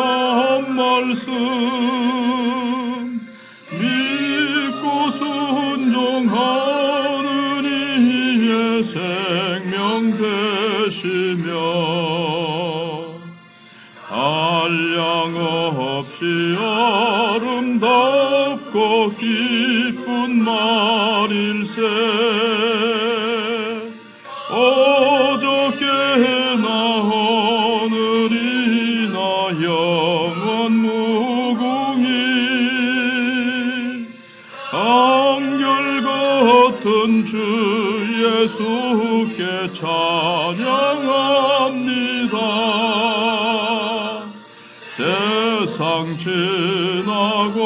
한 말씀 믿고 순종하는 이의 생명 되시며 한량 없이 아름답고 기쁜 말일세 어저께나 오늘이나 영원 무궁히 한결같은 주 예수께 찬양합니다. 세상 지나고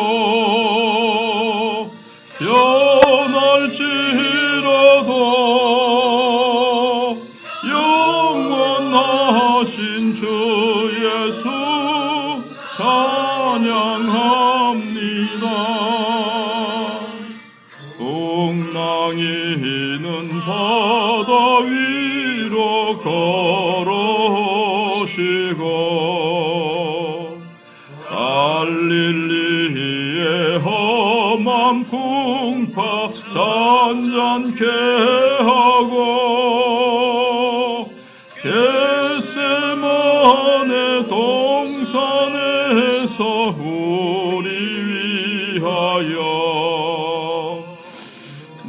변할지라도 영원하신 주 예수 찬양합니다. 풍랑이는 바다 위로 걸어오시고 갈릴리의 험한 풍파 잔잔케 하고 겟세마네 동산에서 우리 위하여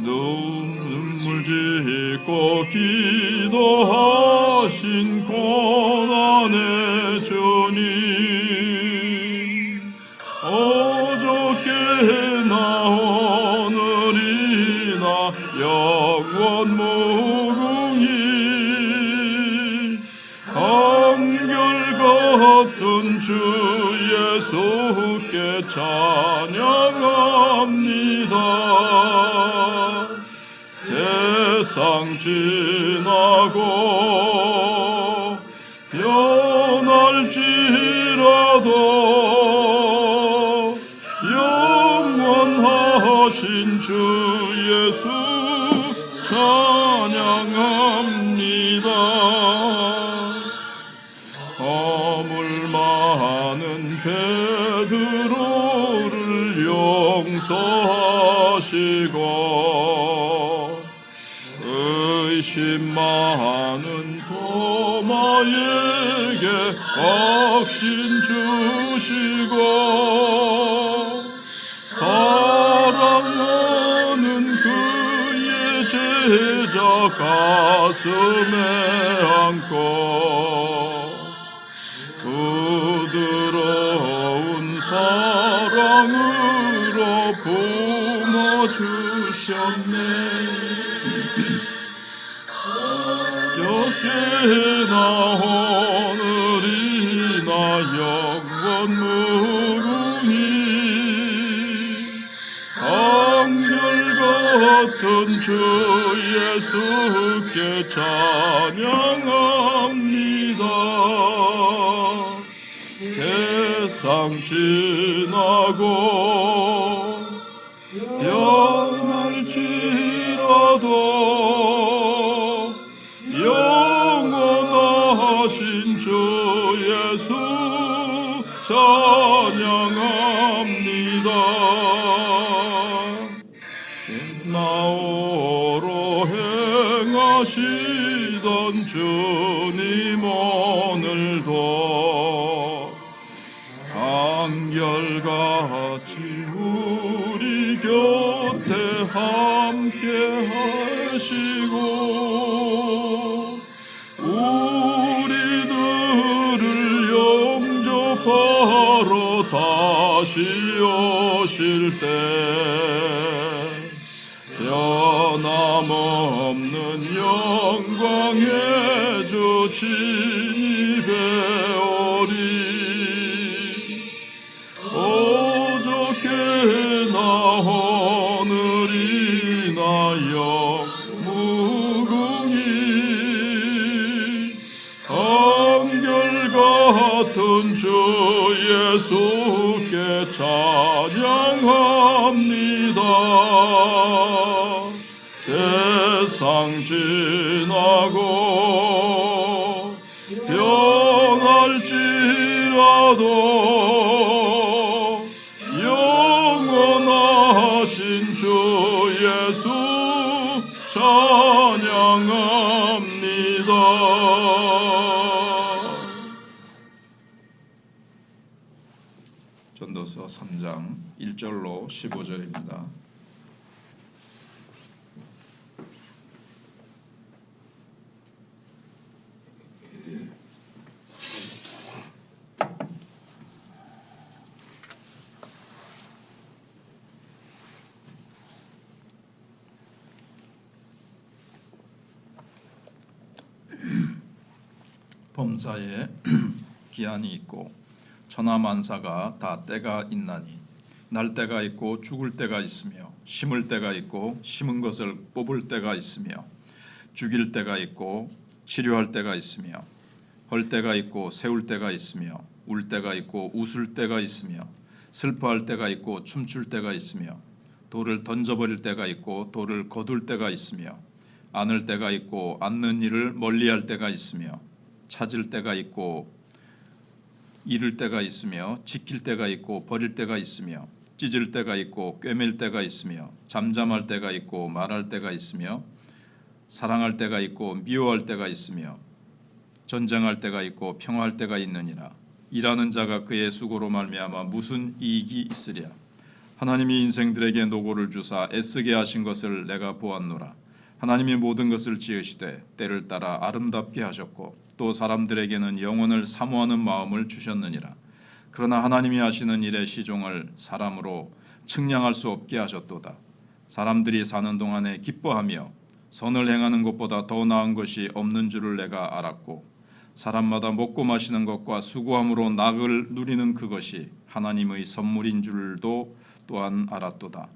눈물 짓고 기도하신 고난의 주님 어저께나 오늘이나 영원 무궁히 한결같은 주 예수께 찬양합니다. 세상 지나고 변할지라도 영원하신 주 예수 찬양합니다. 허물 많은 베드로를 용서하시고 의심 많은 도마에게 확신 주시고 사랑하는 그의 제자 가슴에 안고 부드러운 사랑으로 품어주셨네. 어저께나 오늘이나 영원 무궁히 한결같은 주 예수께 찬양합니다. 세상 지나고 변할지라도 영원하신 주 예수 찬양합니다. 나오로 행하시던 주님 오늘도 한결같이 우리 곁에 함께 하시고 우리들을 영접하러 다시 오실 때 변함없는 영광의 주 진이 배우리 어저께나 오늘이나 영무궁히 한결같은 주 예수께 찬양합니다. 세상 지나고 변할지라도 영원하신 주 예수 찬양합니다. 전도서 3장 1절로 15절입니다. 범사에 기한이 있고 천하만사가 다 때가 있나니 날 때가 있고 죽을 때가 있으며 심을 때가 있고 심은 것을 뽑을 때가 있으며 죽일 때가 있고 치료할 때가 있으며 헐 때가 있고 세울 때가 있으며 울 때가 있고 웃을 때가 있으며 슬퍼할 때가 있고 춤출 때가 있으며 돌을 던져버릴 때가 있고 돌을 거둘 때가 있으며 안을 때가 있고 안는 일을 멀리할 때가 있으며 찾을 때가 있고 잃을 때가 있으며 지킬 때가 있고 버릴 때가 있으며 찢을 때가 있고 꿰맬 때가 있으며 잠잠할 때가 있고 말할 때가 있으며 사랑할 때가 있고 미워할 때가 있으며 전쟁할 때가 있고 평화할 때가 있느니라. 일하는 자가 그의 수고로 말미암아 무슨 이익이 있으랴. 하나님이 인생들에게 노고를 주사 애쓰게 하신 것을 내가 보았노라. 하나님이 모든 것을 지으시되 때를 따라 아름답게 하셨고 또 사람들에게는 영혼을 사모하는 마음을 주셨느니라. 그러나 하나님이 하시는 일의 시종을 사람으로 측량할 수 없게 하셨도다. 사람들이 사는 동안에 기뻐하며 선을 행하는 것보다 더 나은 것이 없는 줄을 내가 알았고 사람마다 먹고 마시는 것과 수고함으로 낙을 누리는 그것이 하나님의 선물인 줄도 또한 알았도다.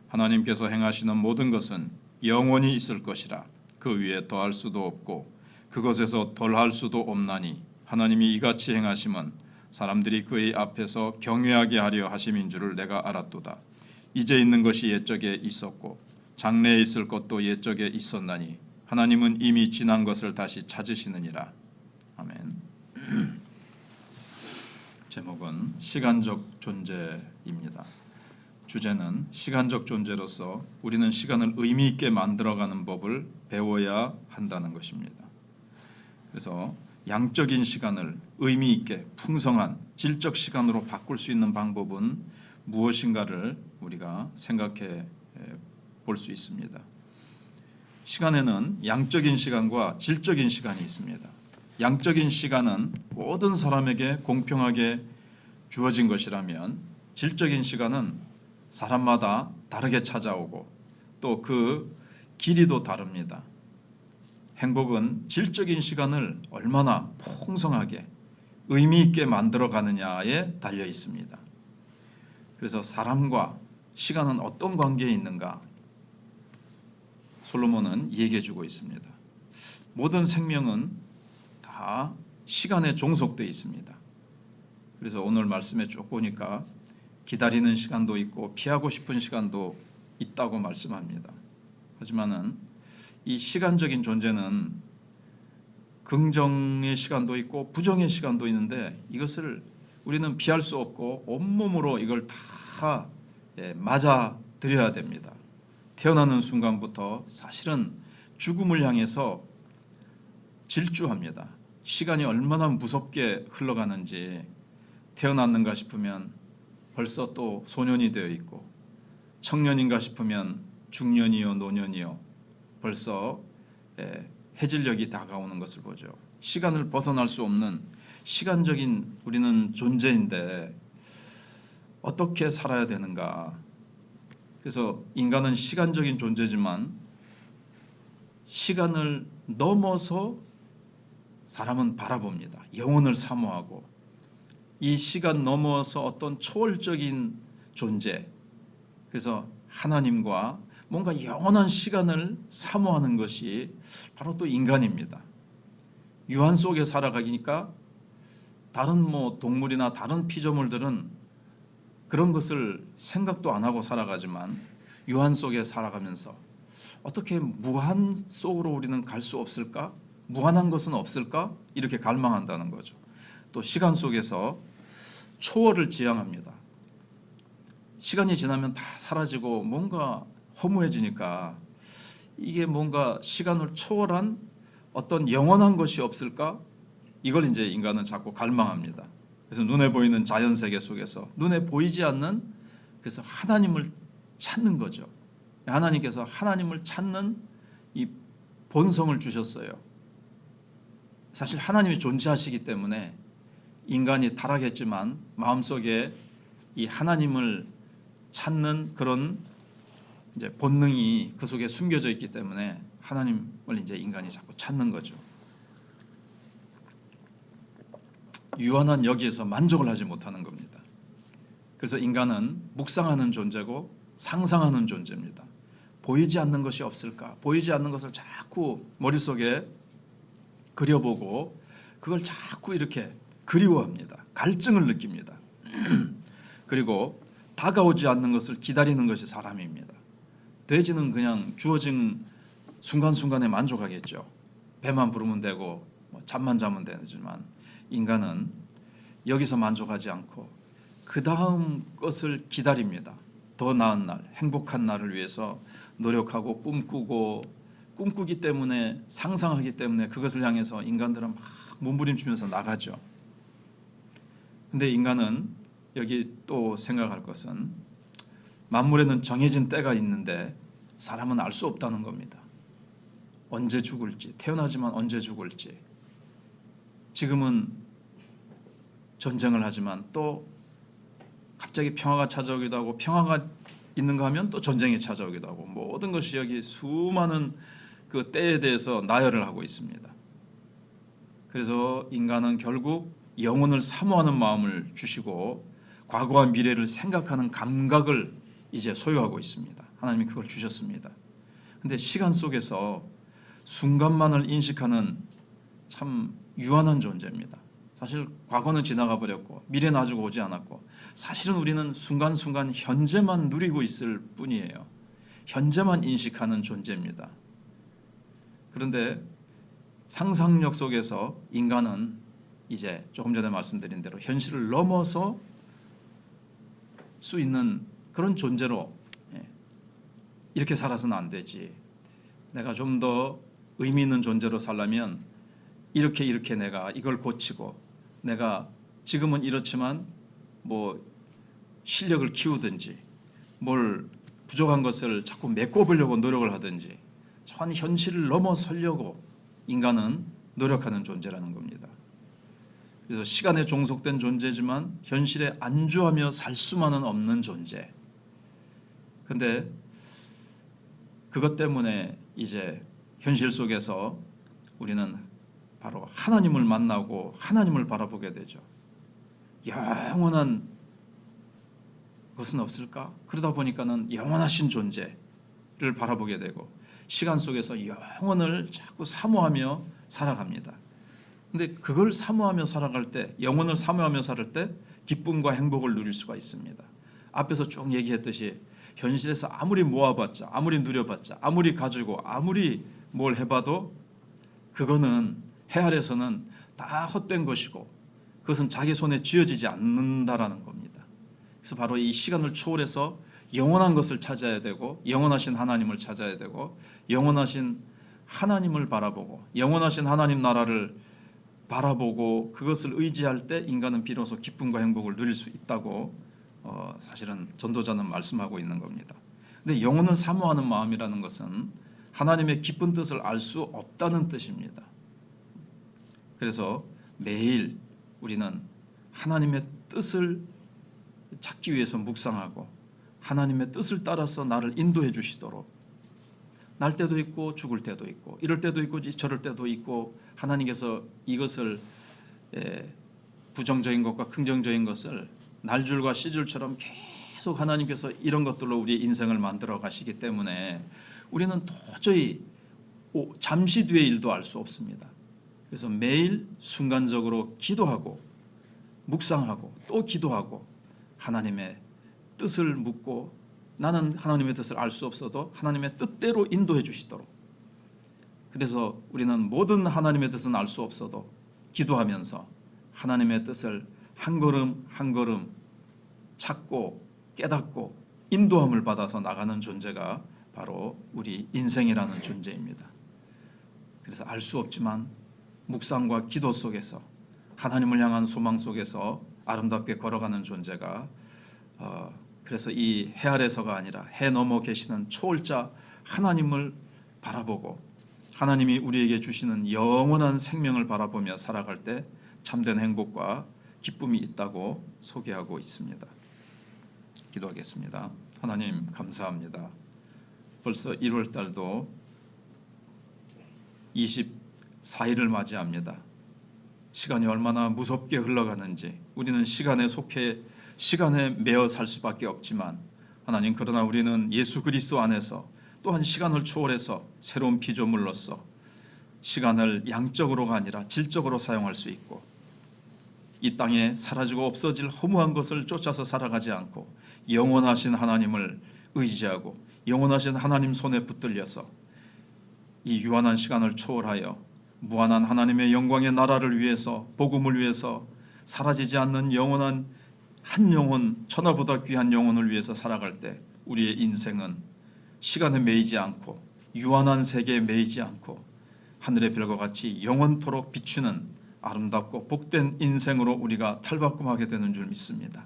하나님께서 행하시는 모든 것은 영원히 있을 것이라. 그 위에 더할 수도 없고 그것에서 덜할 수도 없나니 하나님이 이같이 행하심은 사람들이 그의 앞에서 경외하게 하려 하심인 줄을 내가 알았도다. 이제 있는 것이 옛적에 있었고 장래에 있을 것도 옛적에 있었나니 하나님은 이미 지난 것을 다시 찾으시느니라. 아멘. 제목은 시간적 존재입니다. 주제는 시간적 존재로서 우리는 시간을 의미 있게 만들어가는 법을 배워야 한다는 것입니다. 그래서 양적인 시간을 의미 있게 풍성한 질적 시간으로 바꿀 수 있는 방법은 무엇인가를 우리가 생각해 볼 수 있습니다. 시간에는 양적인 시간과 질적인 시간이 있습니다. 양적인 시간은 모든 사람에게 공평하게 주어진 것이라면 질적인 시간은 사람마다 다르게 찾아오고 또 그 길이도 다릅니다. 행복은 질적인 시간을 얼마나 풍성하게 의미 있게 만들어 가느냐에 달려 있습니다. 그래서 사람과 시간은 어떤 관계에 있는가? 솔로몬은 얘기해 주고 있습니다. 모든 생명은 다 시간에 종속되어 있습니다. 그래서 오늘 말씀에 쭉 보니까 기다리는 시간도 있고 피하고 싶은 시간도 있다고 말씀합니다. 하지만은 이 시간적인 존재는 긍정의 시간도 있고 부정의 시간도 있는데 이것을 우리는 피할 수 없고 온몸으로 이걸 다 맞아 들여야 됩니다. 태어나는 순간부터 사실은 죽음을 향해서 질주합니다. 시간이 얼마나 무섭게 흘러가는지 태어났는가 싶으면 벌써 또 소년이 되어 있고 청년인가 싶으면 중년이요 노년이요 벌써 해질녘이 다가오는 것을 보죠. 시간을 벗어날 수 없는 시간적인 우리는 존재인데 어떻게 살아야 되는가? 그래서 인간은 시간적인 존재지만 시간을 넘어서 사람은 바라봅니다. 영혼을 사모하고 이 시간 넘어서 어떤 초월적인 존재, 그래서 하나님과 뭔가 영원한 시간을 사모하는 것이 바로 또 인간입니다. 유한 속에 살아가니까 다른 동물이나 다른 피조물들은 그런 것을 생각도 안 하고 살아가지만 유한 속에 살아가면서 어떻게 무한 속으로 우리는 갈 수 없을까? 무한한 것은 없을까? 이렇게 갈망한다는 거죠. 또 시간 속에서 초월을 지향합니다. 시간이 지나면 다 사라지고 뭔가 허무해지니까 이게 뭔가 시간을 초월한 어떤 영원한 것이 없을까? 이걸 이제 인간은 자꾸 갈망합니다. 그래서 눈에 보이는 자연 세계 속에서 눈에 보이지 않는, 그래서 하나님을 찾는 거죠. 하나님께서 하나님을 찾는 이 본성을 주셨어요. 사실 하나님이 존재하시기 때문에 인간이 타락했지만 마음속에 이 하나님을 찾는 그런 이제 본능이 그 속에 숨겨져 있기 때문에 하나님을 이제 인간이 자꾸 찾는 거죠. 유한한 여기에서 만족을 하지 못하는 겁니다. 그래서 인간은 묵상하는 존재고 상상하는 존재입니다. 보이지 않는 것이 없을까? 보이지 않는 것을 자꾸 머릿속에 그려보고 그걸 자꾸 이렇게 그리워합니다. 갈증을 느낍니다. 그리고 다가오지 않는 것을 기다리는 것이 사람입니다. 돼지는 그냥 주어진 순간순간에 만족하겠죠. 배만 부르면 되고 잠만 자면 되지만 인간은 여기서 만족하지 않고 그 다음 것을 기다립니다. 더 나은 날, 행복한 날을 위해서 노력하고 꿈꾸기 때문에, 상상하기 때문에 그것을 향해서 인간들은 막 몸부림치면서 나가죠. 근데 인간은 여기 또 생각할 것은 만물에는 정해진 때가 있는데 사람은 알 수 없다는 겁니다. 언제 죽을지, 태어나지만 언제 죽을지. 지금은 전쟁을 하지만 또 갑자기 평화가 찾아오기도 하고, 평화가 있는가 하면 또 전쟁이 찾아오기도 하고, 모든 것이 여기 수많은 그 때에 대해서 나열을 하고 있습니다. 그래서 인간은 결국 영혼을 사모하는 마음을 주시고 과거와 미래를 생각하는 감각을 이제 소유하고 있습니다. 하나님이 그걸 주셨습니다. 근데 시간 속에서 순간만을 인식하는 참 유한한 존재입니다. 사실 과거는 지나가 버렸고 미래는 아직 오지 않았고, 사실은 우리는 순간순간 현재만 누리고 있을 뿐이에요. 현재만 인식하는 존재입니다. 그런데 상상력 속에서 인간은 이제 조금 전에 말씀드린 대로 현실을 넘어서 수 있는 그런 존재로, 이렇게 살아서는 안 되지. 내가 좀 더 의미 있는 존재로 살려면 이렇게 내가 이걸 고치고, 내가 지금은 이렇지만 뭐 실력을 키우든지 뭘 부족한 것을 자꾸 메꿔보려고 노력을 하든지, 전 현실을 넘어서려고 인간은 노력하는 존재라는 겁니다. 그래서 시간에 종속된 존재지만 현실에 안주하며 살 수만은 없는 존재. 근데 그것 때문에 이제 현실 속에서 우리는 바로 하나님을 만나고 하나님을 바라보게 되죠. 영원한 것은 없을까? 그러다 보니까는 영원하신 존재를 바라보게 되고 시간 속에서 영원을 자꾸 사모하며 살아갑니다. 근데 그걸 사모하며 살아갈 때, 영혼을 사모하며 살을 때 기쁨과 행복을 누릴 수가 있습니다. 앞에서 쭉 얘기했듯이 현실에서 아무리 모아봤자, 아무리 누려봤자, 아무리 가지고 아무리 뭘 해봐도 그거는 해 아래서는 다 헛된 것이고 그것은 자기 손에 쥐어지지 않는다라는 겁니다. 그래서 바로 이 시간을 초월해서 영원한 것을 찾아야 되고, 영원하신 하나님을 찾아야 되고, 영원하신 하나님을 바라보고 영원하신 하나님 나라를 바라보고 그것을 의지할 때 인간은 비로소 기쁨과 행복을 누릴 수 있다고 사실은 전도자는 말씀하고 있는 겁니다. 근데 영혼을 사모하는 마음이라는 것은 하나님의 기쁜 뜻을 알 수 없다는 뜻입니다. 그래서 매일 우리는 하나님의 뜻을 찾기 위해서 묵상하고 하나님의 뜻을 따라서 나를 인도해 주시도록, 날 때도 있고 죽을 때도 있고 이럴 때도 있고 저럴 때도 있고, 하나님께서 이것을 부정적인 것과 긍정적인 것을 날줄과 시줄처럼 계속 하나님께서 이런 것들로 우리의 인생을 만들어 가시기 때문에 우리는 도저히 잠시 뒤의 일도 알 수 없습니다. 그래서 매일 순간적으로 기도하고 묵상하고 또 기도하고 하나님의 뜻을 묻고, 나는 하나님의 뜻을 알 수 없어도 하나님의 뜻대로 인도해 주시도록, 그래서 우리는 모든 하나님의 뜻은 알 수 없어도 기도하면서 하나님의 뜻을 한 걸음 한 걸음 찾고 깨닫고 인도함을 받아서 나가는 존재가 바로 우리 인생이라는 존재입니다. 그래서 알 수 없지만 묵상과 기도 속에서 하나님을 향한 소망 속에서 아름답게 걸어가는 존재가 그래서 이 해 아래서가 아니라 해 넘어 계시는 초월자 하나님을 바라보고 하나님이 우리에게 주시는 영원한 생명을 바라보며 살아갈 때 참된 행복과 기쁨이 있다고 소개하고 있습니다. 기도하겠습니다. 하나님 감사합니다. 벌써 1월 달도 24일을 맞이합니다. 시간이 얼마나 무섭게 흘러가는지 우리는 시간에 속해 시간에 매어 살 수밖에 없지만 하나님 그러나 우리는 예수 그리스도 안에서 또한 시간을 초월해서 새로운 피조물로서 시간을 양적으로가 아니라 질적으로 사용할 수 있고 이 땅에 사라지고 없어질 허무한 것을 쫓아서 살아가지 않고 영원하신 하나님을 의지하고 영원하신 하나님 손에 붙들려서 이 유한한 시간을 초월하여 무한한 하나님의 영광의 나라를 위해서 복음을 위해서 사라지지 않는 영원한 한 영혼 천하보다 귀한 영혼을 위해서 살아갈 때 우리의 인생은 시간에 매이지 않고 유한한 세계에 매이지 않고 하늘의 별과 같이 영원토록 비추는 아름답고 복된 인생으로 우리가 탈바꿈하게 되는 줄 믿습니다.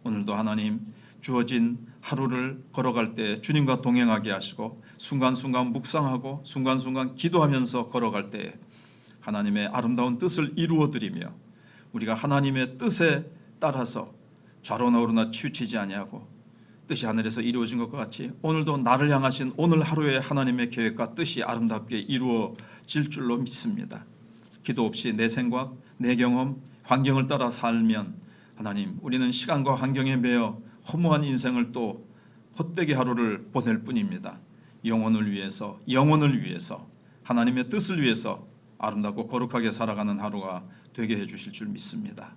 오늘도 하나님 주어진 하루를 걸어갈 때 주님과 동행하게 하시고 순간순간 묵상하고 순간순간 기도하면서 걸어갈 때 하나님의 아름다운 뜻을 이루어드리며 우리가 하나님의 뜻에 따라서 좌로나 우로나 치우치지 아니하고 뜻이 하늘에서 이루어진 것과 같이 오늘도 나를 향하신 오늘 하루의 하나님의 계획과 뜻이 아름답게 이루어질 줄로 믿습니다. 기도 없이 내 생각, 내 경험, 환경을 따라 살면 하나님 우리는 시간과 환경에 매여 허무한 인생을 또 헛되게 하루를 보낼 뿐입니다. 영혼을 위해서 하나님의 뜻을 위해서 아름답고 거룩하게 살아가는 하루가 되게 해주실 줄 믿습니다.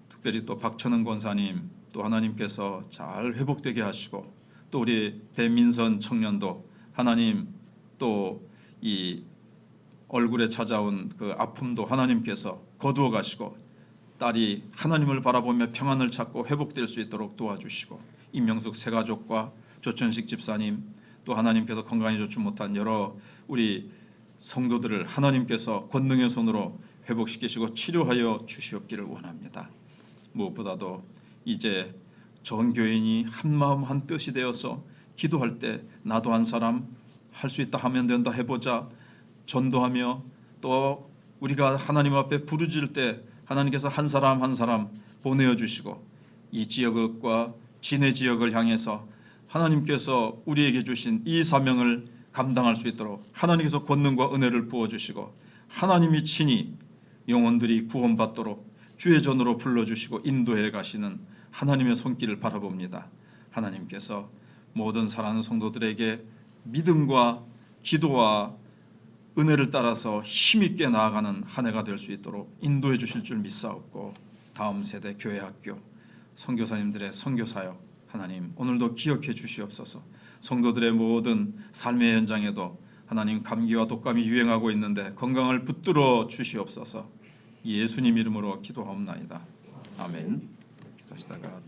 특별히 또 박천은 권사님 또 하나님께서 잘 회복되게 하시고 또 우리 배민선 청년도 하나님 또 이 얼굴에 찾아온 그 아픔도 하나님께서 거두어 가시고 딸이 하나님을 바라보며 평안을 찾고 회복될 수 있도록 도와주시고 임명숙 새가족과 조천식 집사님 또 하나님께서 건강히 좋지 못한 여러 우리 성도들을 하나님께서 권능의 손으로 회복시키시고 치료하여 주시옵기를 원합니다. 무엇보다도 이제 전 교인이 한마음 한뜻이 되어서 기도할 때 나도 한 사람 할 수 있다 하면 된다 해보자 전도하며 또 우리가 하나님 앞에 부르짖을 때 하나님께서 한 사람 한 사람 보내어 주시고 이 지역과 진해 지역을 향해서 하나님께서 우리에게 주신 이 사명을 감당할 수 있도록 하나님께서 권능과 은혜를 부어주시고 하나님이 친히 영혼들이 구원받도록 주의 전으로 불러주시고 인도해 가시는 하나님의 손길을 바라봅니다. 하나님께서 모든 사랑하는 성도들에게 믿음과 기도와 은혜를 따라서 힘있게 나아가는 한 해가 될 수 있도록 인도해 주실 줄 믿사옵고 다음 세대 교회학교 선교사님들의 선교사역 하나님 오늘도 기억해 주시옵소서. 성도들의 모든 삶의 현장에도 하나님 감기와 독감이 유행하고 있는데 건강을 붙들어 주시옵소서. 예수님 이름으로 기도하옵나이다. 아멘. 기도하시다가